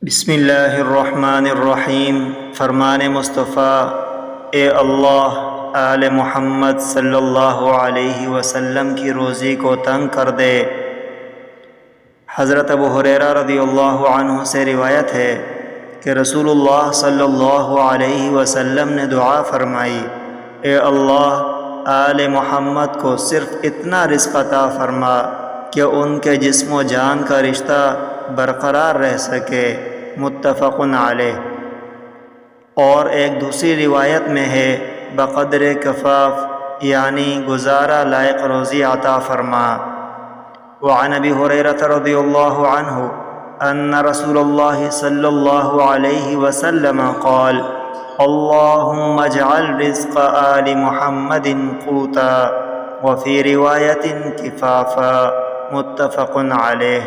بسم اللہ الرحمن الرحیم۔ فرمان مصطفیٰ، اے اللہ آل محمد صلی اللہ علیہ وسلم کی روزی کو تنگ کر دے۔ حضرت ابو ہریرہ رضی اللہ عنہ سے روایت ہے کہ رسول اللہ صلی اللہ علیہ وسلم نے دعا فرمائی، اے اللہ آل محمد کو صرف اتنا رزق عطا فرما کہ ان کے جسم و جان کا رشتہ برقرار رہ سکے، متفق علیہ۔ اور ایک دوسری روایت میں ہے بقدر کفاف، یعنی گزارا لائق روزی عطا فرما۔ وعن ابی ہریرہ رضی اللہ عنہ ان رسول اللہ صلی اللہ علیہ وسلم قال اللہم اجعل رزق آل محمد قوتا وفی روایت کفافا، متفق علیہ۔